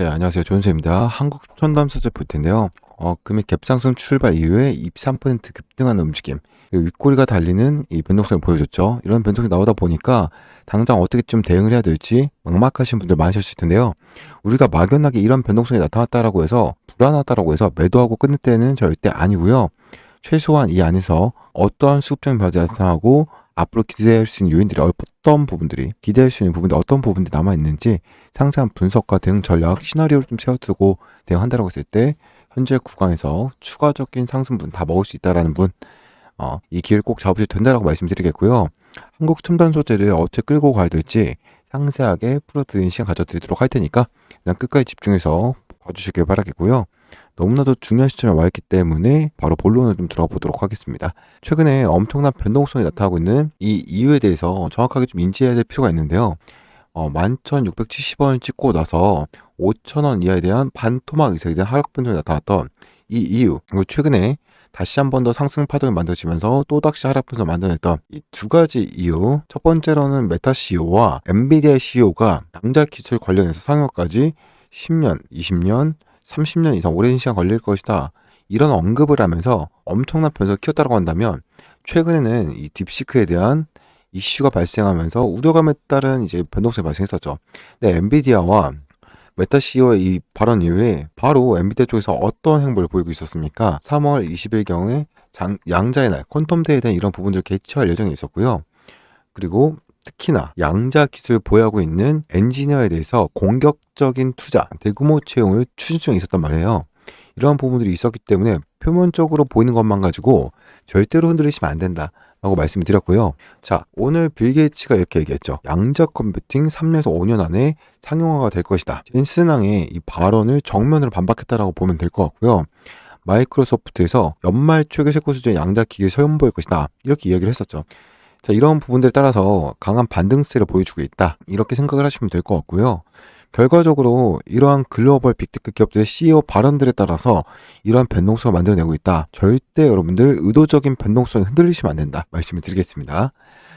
안녕하세요. 존쌤입니다. 한국 첨단 소재 볼 텐데요. 금일 갭상승 출발 이후에 23% 급등하는 움직임, 그리고 윗꼬리가 달리는 이 변동성을 보여줬죠. 이런 변동성이 나오다 보니까 당장 어떻게 좀 대응을 해야 될지 막막하신 분들 많으실 텐데요. 우리가 막연하게 이런 변동성이 나타났다라고 해서 불안하다라고 해서 매도하고 끊을 때는 절대 아니고요. 최소한 이 안에서 어떠한 수급적인 변화가 나타나고 앞으로 기대할 수 있는 요인들이 어떤 부분들이 기대할 수 있는 부분들이 어떤 부분들이 남아있는지 상세한 분석과 대응 전략, 시나리오를 좀 세워두고 대응한다라고 했을 때 현재 구간에서 추가적인 상승분 다 먹을 수 있다라는 분, 이 기회를 꼭 잡으셔도 된다라고 말씀드리겠고요. 한국 첨단 소재를 어떻게 끌고 가야 될지 상세하게 풀어드리는 시간 가져드리도록 할 테니까 그냥 끝까지 집중해서 봐주시길 바라겠고요. 너무나도 중요한 시점에 와 있기 때문에 바로 본론을 좀 들어가 보도록 하겠습니다. 최근에 엄청난 변동성이 나타나고 있는 이 이유에 대해서 정확하게 좀 인지해야 될 필요가 있는데요. 11,670원 찍고 나서 5,000원 이하에 대한 반토막 이상에 대한 하락 변동이 나타났던 이 이유, 그리고 최근에 다시 한 번 더 상승 파동이 만들어지면서 또다시 하락 변동을 만들어냈던 이 두 가지 이유. 첫 번째로는 메타 CEO와 엔비디아 CEO가 양자 기술 관련해서 상용화까지 10년, 20년, 30년 이상 오랜 시간 걸릴 것이다, 이런 언급을 하면서 엄청난 변수를 키웠다고 한다면, 최근에는 이 딥시크에 대한 이슈가 발생하면서 우려감에 따른 이제 변동성이 발생했었죠. 근데 엔비디아와 메타 CEO의 이 발언 이후에 바로 엔비디아 쪽에서 어떤 행보를 보이고 있었습니까? 3월 20일경에 양자의 날, 퀀텀데이에 대한 이런 부분들을 개최할 예정이 있었고요. 그리고 특히나 양자 기술을 보유하고 있는 엔지니어에 대해서 공격적인 투자, 대규모 채용을 추진 중에 있었단 말이에요. 이러한 부분들이 있었기 때문에 표면적으로 보이는 것만 가지고 절대로 흔들리시면 안 된다 라고 말씀을 드렸고요. 자, 오늘 빌 게이츠가 이렇게 얘기했죠. 양자 컴퓨팅 3년에서 5년 안에 상용화가 될 것이다. 젠슨왕의 이 발언을 정면으로 반박했다라고 보면 될 것 같고요. 마이크로소프트에서 연말 초기 세코 수준의 양자 기기를 선보일 것이다, 이렇게 이야기를 했었죠. 자, 이런 부분들에 따라서 강한 반등세를 보여주고 있다, 이렇게 생각을 하시면 될 것 같고요. 결과적으로 이러한 글로벌 빅테크 기업들의 CEO 발언들에 따라서 이러한 변동성을 만들어내고 있다. 절대 여러분들 의도적인 변동성에 흔들리시면 안 된다, 말씀을 드리겠습니다.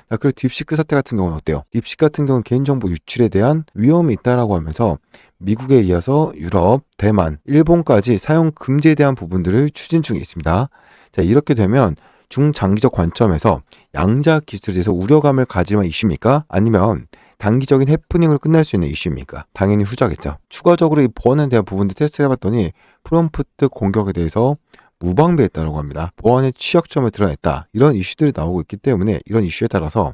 자, 그리고 딥시크 사태 같은 경우는 어때요? 딥시크 같은 경우는 개인정보 유출에 대한 위험이 있다라고 하면서 미국에 이어서 유럽, 대만, 일본까지 사용 금지에 대한 부분들을 추진 중에 있습니다. 자, 이렇게 되면 중장기적 관점에서 양자 기술에 대해서 우려감을 가질 만한 이슈입니까? 아니면 단기적인 해프닝으로 끝날 수 있는 이슈입니까? 당연히 후자겠죠. 추가적으로 이 보안에 대한 부분들 테스트를 해봤더니 프롬프트 공격에 대해서 무방비했다고 합니다. 보안의 취약점을 드러냈다, 이런 이슈들이 나오고 있기 때문에 이런 이슈에 따라서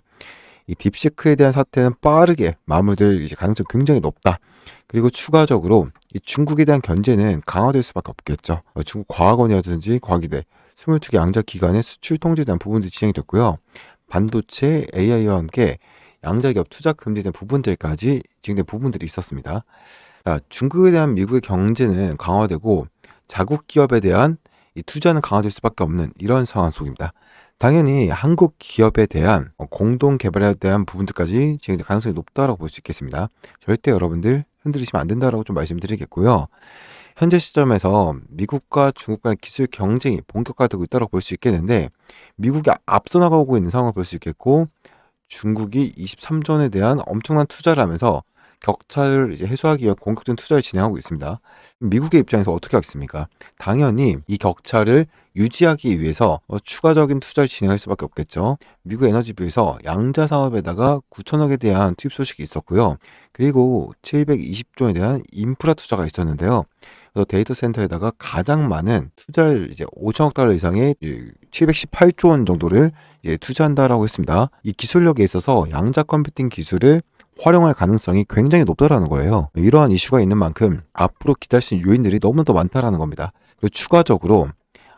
이 딥시크에 대한 사태는 빠르게 마무리될 이제 가능성이 굉장히 높다. 그리고 추가적으로 이 중국에 대한 견제는 강화될 수밖에 없겠죠. 중국 과학원이라든지 과기대 22개 양자 기관의 수출 통제에 대한 부분들이 진행이 됐고요. 반도체, AI와 함께 양자기업 투자 금지에 대한 부분들까지 진행된 부분들이 있었습니다. 자, 중국에 대한 미국의 경제는 강화되고 자국 기업에 대한 이 투자는 강화될 수밖에 없는 이런 상황 속입니다. 당연히 한국 기업에 대한 공동 개발에 대한 부분들까지 진행될 가능성이 높다라고 볼 수 있겠습니다. 절대 여러분들 흔들리시면 안 된다라고 좀 말씀드리겠고요. 현재 시점에서 미국과 중국 간의 기술 경쟁이 본격화되고 있다고 볼 수 있겠는데, 미국이 앞서 나가고 있는 상황을 볼 수 있겠고, 중국이 23전에 대한 엄청난 투자를 하면서 격차를 이제 해소하기 위한 공격적인 투자를 진행하고 있습니다. 미국의 입장에서 어떻게 하겠습니까? 당연히 이 격차를 유지하기 위해서 추가적인 투자를 진행할 수밖에 없겠죠. 미국 에너지부에서 양자 사업에다가 9천억에 대한 투입 소식이 있었고요. 그리고 720조에 대한 인프라 투자가 있었는데요. 그래서 데이터 센터에다가 가장 많은 투자를 이제 5천억 달러 이상의 718조 원 정도를 이제 투자한다라고 했습니다. 이 기술력에 있어서 양자 컴퓨팅 기술을 활용할 가능성이 굉장히 높다라는 거예요. 이러한 이슈가 있는 만큼 앞으로 기대할 수 있는 요인들이 너무나도 많다라는 겁니다. 그리고 추가적으로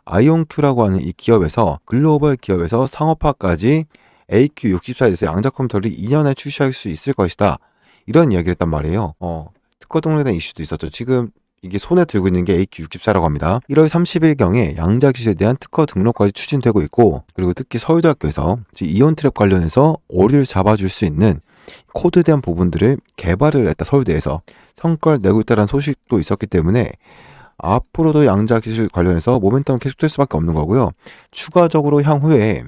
아이온큐라고 하는 이 기업에서 글로벌 기업에서 상업화까지 AQ64에서 양자 컴퓨터를 2년에 출시할 수 있을 것이다, 이런 이야기를 했단 말이에요. 특허 등록에 대한 이슈도 있었죠. 지금 이게 손에 들고 있는 게 AQ64라고 합니다. 1월 30일경에 양자 기술에 대한 특허 등록까지 추진되고 있고, 그리고 특히 서울대학교에서 이온 트랩 관련해서 오류를 잡아줄 수 있는 코드에 대한 부분들을 개발을 했다, 서울대에서 성과를 내고 있다는 소식도 있었기 때문에 앞으로도 양자 기술 관련해서 모멘텀은 계속될 수밖에 없는 거고요. 추가적으로 향후에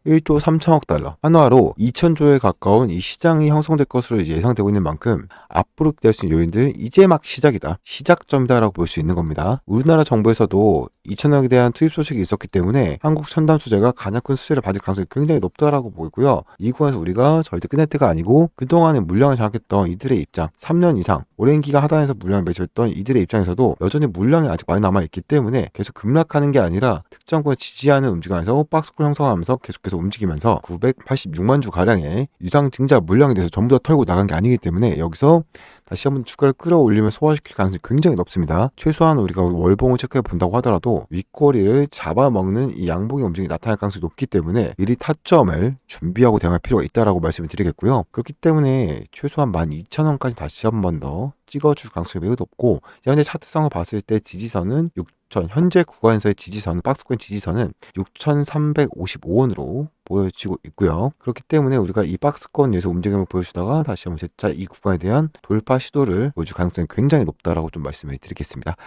1조 3천억 달러, 한화로 2천조에 가까운 이 시장이 형성될 것으로 이제 예상되고 있는 만큼 앞으로 기대할 수 있는 요인들 이제 막 시작이다, 시작점이다라고 볼 수 있는 겁니다. 우리나라 정부에서도 2천억에 대한 투입 소식이 있었기 때문에 한국 첨단 소재가 가장 큰 수혜를 받을 가능성이 굉장히 높다라고 보이고요. 이 구간에서 우리가 절대 끝낼 때가 아니고 그동안에 물량을 장악했던 이들의 입장, 3년 이상 오랜 기간 하단에서 물량을 매집했던 이들의 입장에서도 여전히 물량이 아직 많이 남아있기 때문에 계속 급락하는 게 아니라 특정권을 지지하는 움직임에서 박스권 형성하면서 계속해서 움직이면서 986만 주 가량의 유상 증자 물량에 대해서 전부 다 털고 나간 게 아니기 때문에 여기서 다시 한번 주가를 끌어올리면 소화시킬 가능성이 굉장히 높습니다. 최소한 우리가 월봉을 체크해 본다고 하더라도 윗꼬리를 잡아먹는 이 양봉의 움직임이 나타날 가능성이 높기 때문에 미리 타점을 준비하고 대응할 필요가 있다라고 말씀을 드리겠고요. 그렇기 때문에 최소한 12,000원까지 다시 한번 더 찍어줄 가능성이 매우 높고, 현재 차트상을 봤을 때 지지선은 6천, 현재 구간에서의 지지선, 박스권 지지선은 6,355원으로 보여지고 있고요. 그렇기 때문에 우리가 이 박스권 내에서 움직임을 보여주다가 다시 한번 재차 이 구간에 대한 돌파 시도를 보여줄 가능성이 굉장히 높다라고 좀 말씀을 드리겠습니다.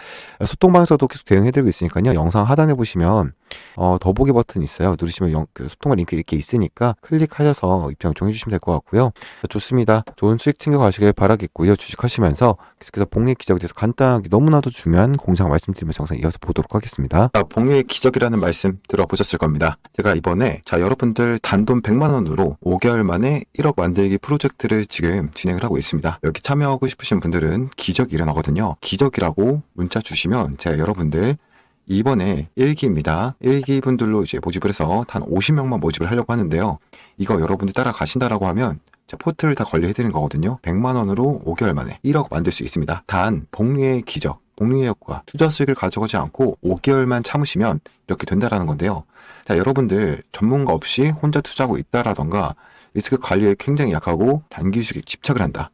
소통방에서도 계속 대응해드리고 있으니까요. 영상 하단에 보시면 더보기 버튼 있어요. 누르시면 그 소통방 링크 이렇게 있으니까 클릭하셔서 입장 정해주시면 될 것 같고요. 좋습니다. 좋은 수익 챙겨가시길 바라겠고요. 주식하시면서 계속해서 복리의 기적에 대해서 간단하게 너무나도 중요한 공상 말씀드리면서 영상 이어서 보도록 하겠습니다. 복리의 기적이라는 말씀 들어보셨을 겁니다. 제가 이번에 여러분들 단돈 100만원으로 5개월 만에 1억 만들기 프로젝트를 지금 진행을 하고 있습니다. 여기 참여하고 싶으신 분들은 기적이 일어나거든요. 기적이라고 문자 주시면 제가 여러분들 이번에 1기입니다. 1기 분들로 이제 모집을 해서 단 50명만 모집을 하려고 하는데요. 이거 여러분들 따라가신다라고 하면 제 포트를 다 관리해드리는 거거든요. 100만원으로 5개월 만에 1억 만들 수 있습니다. 단 복리의 기적, 복리의 효과, 투자 수익을 가져가지 않고 5개월만 참으시면 이렇게 된다라는 건데요. 자, 여러분들 전문가 없이 혼자 투자하고 있다라던가 리스크 관리에 굉장히 약하고 단기 수익에 집착을 한다,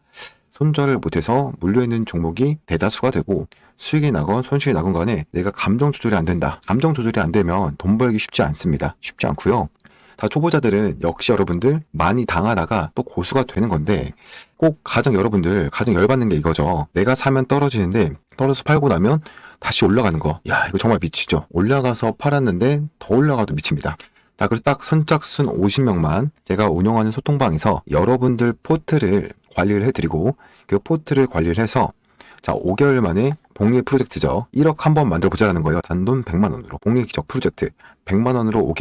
손절을 못해서 물려있는 종목이 대다수가 되고 수익이 나건 손실이 나건 간에 내가 감정 조절이 안 된다. 감정 조절이 안 되면 돈 벌기 쉽지 않습니다. 쉽지 않고요. 다 초보자들은 역시 여러분들 많이 당하다가 또 고수가 되는 건데, 꼭 여러분들 가장 열받는 게 이거죠. 내가 사면 떨어지는데 떨어져서 팔고 나면 다시 올라가는 거. 야, 이거 정말 미치죠. 올라가서 팔았는데 더 올라가도 미칩니다. 자, 그래서 딱 선착순 50명만 제가 운영하는 소통방에서 여러분들 포트를 관리를 해드리고, 그 포트를 관리를 해서 자, 5개월 만에 복리 프로젝트죠. 1억 한번 만들어 보자라는 거예요. 단돈 100만원으로 복리 기적 프로젝트 100만원으로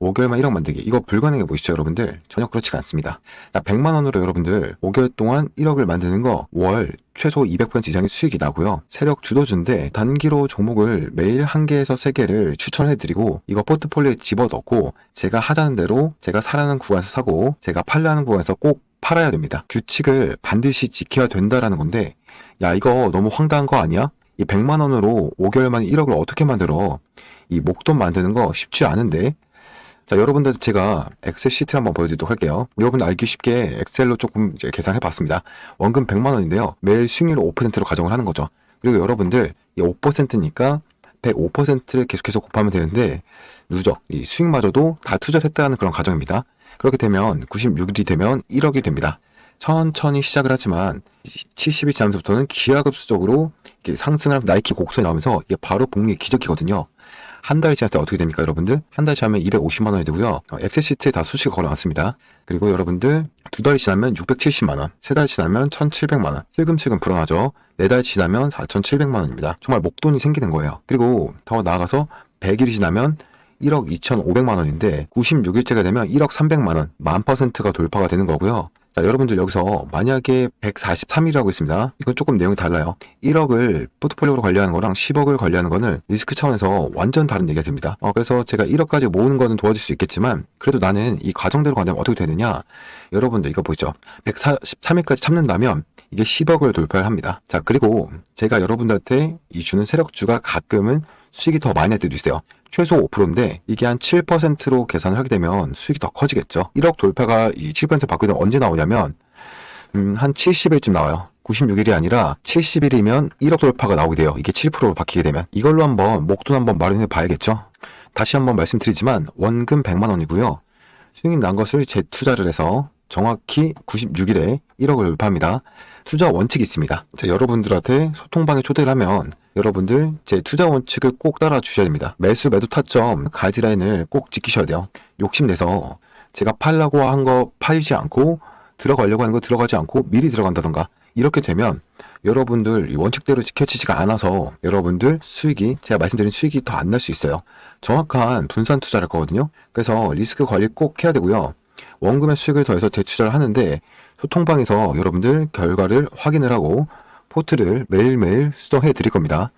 5개월만 1억 만들기. 이거 불가능해 보이시죠 여러분들? 전혀 그렇지가 않습니다. 자, 100만원으로 여러분들 5개월 동안 1억을 만드는 거 월 최소 200% 이상의 수익이 나고요. 세력 주도주인데 단기로 종목을 매일 1개에서 3개를 추천해드리고 이거 포트폴리오에 집어넣고 제가 하자는 대로 제가 사라는 구간에서 사고 제가 팔라는 구간에서 꼭 팔아야 됩니다. 규칙을 반드시 지켜야 된다라는 건데, 야, 이거 너무 황당한 거 아니야? 이 100만원으로 5개월 만에 1억을 어떻게 만들어? 이 목돈 만드는 거 쉽지 않은데. 자, 여러분들 제가 엑셀 시트를 한번 보여드리도록 할게요. 여러분 알기 쉽게 엑셀로 조금 이제 계산해 봤습니다. 원금 100만원인데요. 매일 수익률을 5%로 가정을 하는 거죠. 그리고 여러분들 이 5%니까 105%를 계속해서 곱하면 되는데 누적, 이 수익마저도 다 투자를 했다는 그런 가정입니다. 그렇게 되면 96일이 되면 1억이 됩니다. 천천히 시작을 하지만 70일 지나면서부터는 기하급수적으로 이렇게 상승을 하면 나이키 곡선이 나오면서 이게 바로 복리의 기적이거든요. 한 달이 지났을 때 어떻게 됩니까 여러분들? 한 달 지나면 250만 원이 되고요. 엑셀 시트에 다 수치가 걸어놨습니다. 그리고 여러분들 2달이 지나면 670만 원, 3달 지나면 1,700만 원, 슬금슬금 불어나죠. 4달 지나면 4,700만 원입니다. 정말 목돈이 생기는 거예요. 그리고 더 나아가서 100일이 지나면 1억 2,500만 원인데 96일째가 되면 1억 300만 원, 1000%가 돌파가 되는 거고요. 자, 여러분들 여기서 만약에 143일이라고 있습니다. 이건 조금 내용이 달라요. 1억을 포트폴리오로 관리하는 거랑 10억을 관리하는 거는 리스크 차원에서 완전 다른 얘기가 됩니다. 그래서 제가 1억까지 모으는 거는 도와줄 수 있겠지만 그래도 나는 이 과정대로 간다면 어떻게 되느냐. 여러분들 이거 보시죠. 143일까지 참는다면 이게 10억을 돌파를 합니다. 자, 그리고 제가 여러분들한테 이 주는 세력주가 가끔은 수익이 더 많이 날 때도 있어요. 최소 5%인데 이게 한 7%로 계산을 하게 되면 수익이 더 커지겠죠. 1억 돌파가 이 7% 받고 되면 언제 나오냐면 한 70일쯤 나와요. 96일이 아니라 70일이면 1억 돌파가 나오게 돼요. 이게 7%로 바뀌게 되면. 이걸로 한번 목돈 한번 마련해 봐야겠죠. 다시 한번 말씀드리지만 원금 100만 원이고요. 수익이 난 것을 재투자를 해서 정확히 96일에 1억을 돌파합니다. 투자 원칙이 있습니다. 자, 여러분들한테 소통방에 초대를 하면 여러분들 제 투자 원칙을 꼭 따라 주셔야 됩니다. 매수 매도 타점 가이드라인을 꼭 지키셔야 돼요. 욕심내서 제가 팔라고 한 거 팔지 않고 들어가려고 하는 거 들어가지 않고 미리 들어간다던가 이렇게 되면 여러분들 이 원칙대로 지켜지지가 않아서 여러분들 수익이 제가 말씀드린 수익이 더 안 날 수 있어요. 정확한 분산 투자를 할 거거든요. 그래서 리스크 관리 꼭 해야 되고요. 원금의 수익을 더해서 재투자를 하는데 소통방에서 여러분들 결과를 확인을 하고 포트를 매일매일 수정해 드릴 겁니다.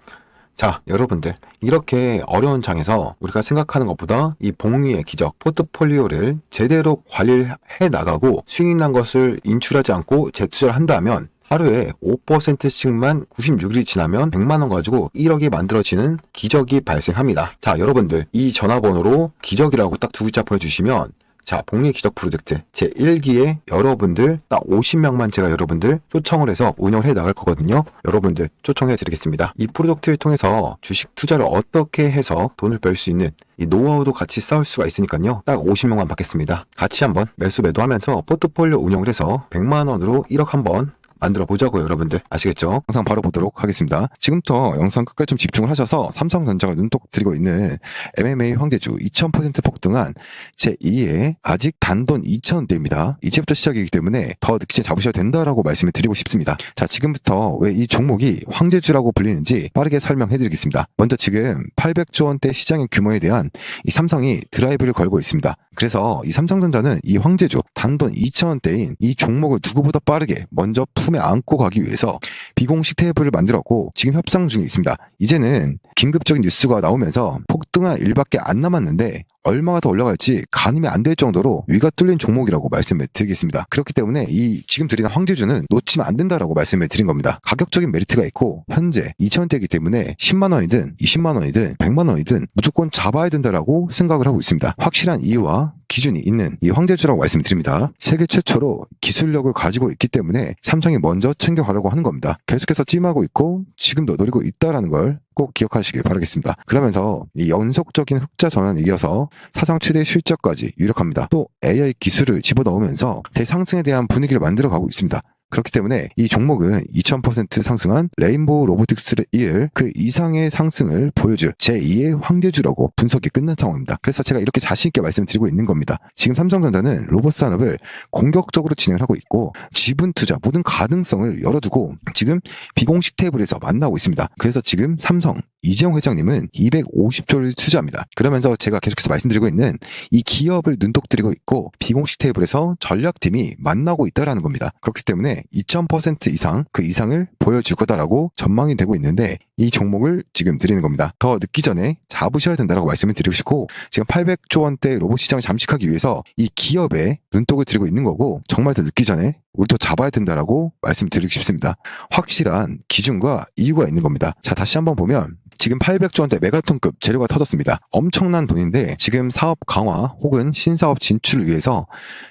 자, 여러분들 이렇게 어려운 장에서 우리가 생각하는 것보다 이 복리의 기적 포트폴리오를 제대로 관리를 해 나가고 수익 난 것을 인출하지 않고 재투자를 한다면 하루에 5%씩만 96일이 지나면 100만원 가지고 1억이 만들어지는 기적이 발생합니다. 자, 여러분들 이 전화번호로 기적이라고 딱 2글자 보내주시면 자, 복리 기적 프로젝트 제1기에 여러분들 딱 50명만 제가 여러분들 초청을 해서 운영을 해 나갈 거거든요. 여러분들 초청해 드리겠습니다. 이 프로젝트를 통해서 주식 투자를 어떻게 해서 돈을 벌 수 있는 이 노하우도 같이 쌓을 수가 있으니까요. 딱 50명만 받겠습니다. 같이 한번 매수 매도하면서 포트폴리오 운영을 해서 100만원으로 1억 한번 만들어 보자고요, 여러분들. 아시겠죠? 영상 바로 보도록 하겠습니다. 지금부터 영상 끝까지 좀 집중을 하셔서 삼성전자가 눈독 들이고 있는 MMA 황제주 2000% 폭등한 제2의 아직 단돈 2,000원대입니다. 이제부터 시작이기 때문에 더 늦게 잡으셔야 된다라고 말씀을 드리고 싶습니다. 자, 지금부터 왜 이 종목이 황제주라고 불리는지 빠르게 설명해 드리겠습니다. 먼저 지금 800조 원대 시장의 규모에 대한 이 삼성이 드라이브를 걸고 있습니다. 그래서 이 삼성전자는 이 황제주 단돈 2,000원대인 이 종목을 누구보다 빠르게 먼저 품에 안고 가기 위해서 비공식 테이블을 만들었고 지금 협상 중에 있습니다. 이제는 긴급적인 뉴스가 나오면서 폭등할 일밖에 안 남았는데 얼마가 더 올라갈지 가늠이 안 될 정도로 위가 뚫린 종목이라고 말씀을 드리겠습니다. 그렇기 때문에 이 지금 드리는 황제주는 놓치면 안 된다라고 말씀을 드린 겁니다. 가격적인 메리트가 있고 현재 2,000원대이기 때문에 10만원이든 20만원이든 100만원이든 무조건 잡아야 된다라고 생각을 하고 있습니다. 확실한 이유와 기준이 있는 이 황제주라고 말씀드립니다. 세계 최초로 기술력을 가지고 있기 때문에 삼성이 먼저 챙겨가려고 하는 겁니다. 계속해서 찜하고 있고 지금도 노리고 있다라는 걸 꼭 기억하시길 바라겠습니다. 그러면서 이 연속적인 흑자 전환에 이어서 사상 최대 실적까지 유력합니다. 또 AI 기술을 집어넣으면서 대상승에 대한 분위기를 만들어가고 있습니다. 그렇기 때문에 이 종목은 2000% 상승한 레인보우 로보틱스를 이을 그 이상의 상승을 보여줄 제2의 황제주라고 분석이 끝난 상황입니다. 그래서 제가 이렇게 자신있게 말씀드리고 있는 겁니다. 지금 삼성전자는 로봇 산업을 공격적으로 진행을 하고 있고 지분 투자 모든 가능성을 열어두고 지금 비공식 테이블에서 만나고 있습니다. 그래서 지금 삼성 이재용 회장님은 250조를 투자합니다. 그러면서 제가 계속해서 말씀드리고 있는 이 기업을 눈독 들이고 있고 비공식 테이블에서 전략팀이 만나고 있다는 겁니다. 그렇기 때문에 2000% 이상 그 이상을 보여줄 거다라고 전망이 되고 있는데 이 종목을 지금 드리는 겁니다. 더 늦기 전에 잡으셔야 된다라고 말씀을 드리고 싶고 지금 800조 원대 로봇 시장을 잠식하기 위해서 이 기업에 눈독을 들이고 있는 거고 정말 더 늦기 전에 우리도 잡아야 된다라고 말씀드리고 싶습니다. 확실한 기준과 이유가 있는 겁니다. 자, 다시 한번 보면 지금 800조 원대 메가톤급 재료가 터졌습니다. 엄청난 돈인데 지금 사업 강화 혹은 신사업 진출을 위해서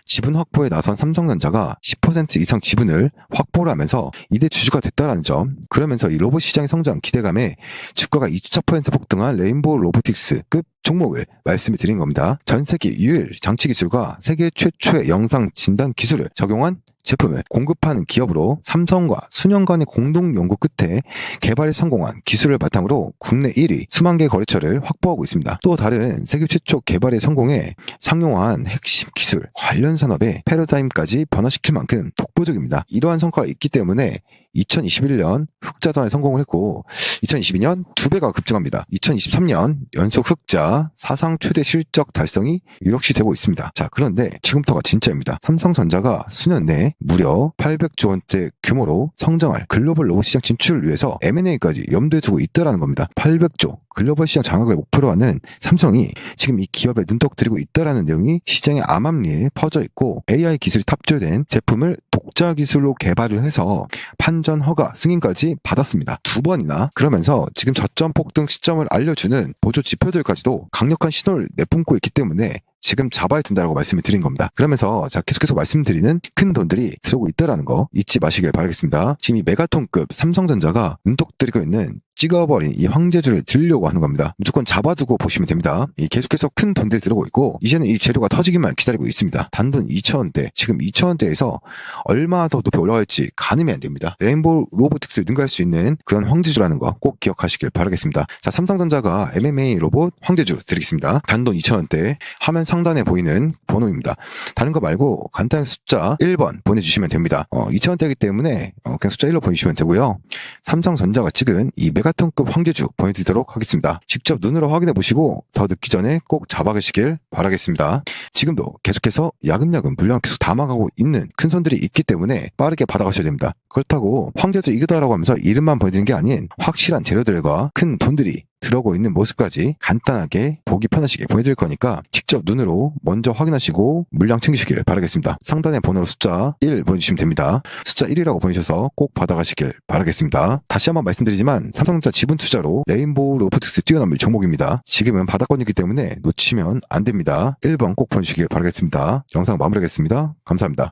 지분 확보에 나선 삼성전자가 10% 이상 지분을 확보를 하면서 이대 주주가 됐다는 점, 그러면서 이 로봇 시장의 성장 기대감에 주가가 24% 폭등한 레인보우 로보틱스급 종목을 말씀을 드린 겁니다. 전 세계 유일 장치 기술과 세계 최초의 영상 진단 기술을 적용한 제품을 공급하는 기업으로 삼성과 수년간의 공동 연구 끝에 개발에 성공한 기술을 바탕으로 국내 1위 수만 개 거래처를 확보하고 있습니다. 또 다른 세계 최초 개발에 성공해 상용화한 핵심 기술 관련 산업의 패러다임까지 변화시킬 만큼 독보적입니다. 이러한 성과가 있기 때문에 2021년 흑자전에 성공을 했고 2022년 2배가 급증합니다. 2023년 연속 흑자 사상 최대 실적 달성이 유력시 되고 있습니다. 자, 그런데 지금부터가 진짜입니다. 삼성전자가 수년 내에 무려 800조 원대 규모로 성장할 글로벌 로봇 시장 진출을 위해서 M&A까지 염두에 두고 있다는 겁니다. 800조 글로벌 시장 장악을 목표로 하는 삼성이 지금 이 기업에 눈독 들이고 있다는 내용이 시장의 암암리에 퍼져 있고 AI 기술이 탑재된 제품을 독자 기술로 개발을 해서 판전 허가 승인까지 받았습니다. 2번이나. 그러면서 지금 저점 폭등 시점을 알려주는 보조 지표들까지도 강력한 신호를 내뿜고 있기 때문에 지금 잡아야 된다고 말씀을 드린 겁니다. 그러면서 자 계속해서 말씀드리는 큰 돈들이 들어오고 있다라는 거 잊지 마시길 바라겠습니다. 지금 이 메가톤급 삼성전자가 눈독 들이고 있는 찍어버린 이 황제주를 들려고 하는 겁니다. 무조건 잡아두고 보시면 됩니다. 계속해서 큰 돈들이 들어오고 있고 이제는 이 재료가 터지기만 기다리고 있습니다. 단돈 2,000원대, 지금 2,000원대에서 얼마나 더 높이 올라갈지 가늠이 안 됩니다. 레인보우 로보틱스를 능가할 수 있는 그런 황제주라는 거 꼭 기억하시길 바라겠습니다. 자, 삼성전자가 MMA 로봇 황제주 드리겠습니다. 단돈 2,000원대, 화면 상단에 보이는 번호입니다. 다른 거 말고 간단히 숫자 1번 보내주시면 됩니다. 2,000원대이기 때문에 그냥 숫자 1로 보내주시면 되고요. 삼성전자가 찍은 이 메가톤급 황제주 보내드리도록 하겠습니다. 직접 눈으로 확인해 보시고 더 늦기 전에 꼭 잡아가시길 바라겠습니다. 지금도 계속해서 야금야금 물량을 계속 담아가고 있는 큰 손들이 있기 때문에 빠르게 받아가셔야 됩니다. 그렇다고 황제주 이거다라고 하면서 이름만 보여드리는 게 아닌 확실한 재료들과 큰 돈들이 들어오고 있는 모습까지 간단하게 보기 편하시게 보여드릴 거니까 직접 눈으로 먼저 확인하시고 물량 챙기시길 바라겠습니다. 상단의 번호로 숫자 1 보내주시면 됩니다. 숫자 1이라고 보내주셔서 꼭 받아가시길 바라겠습니다. 다시 한번 말씀드리지만 삼성전자 지분 투자로 레인보우 로보틱스 뛰어넘을 종목입니다. 지금은 바닥권이기 때문에 놓치면 안 됩니다. 1번 꼭 보내주시길 바라겠습니다. 영상 마무리하겠습니다. 감사합니다.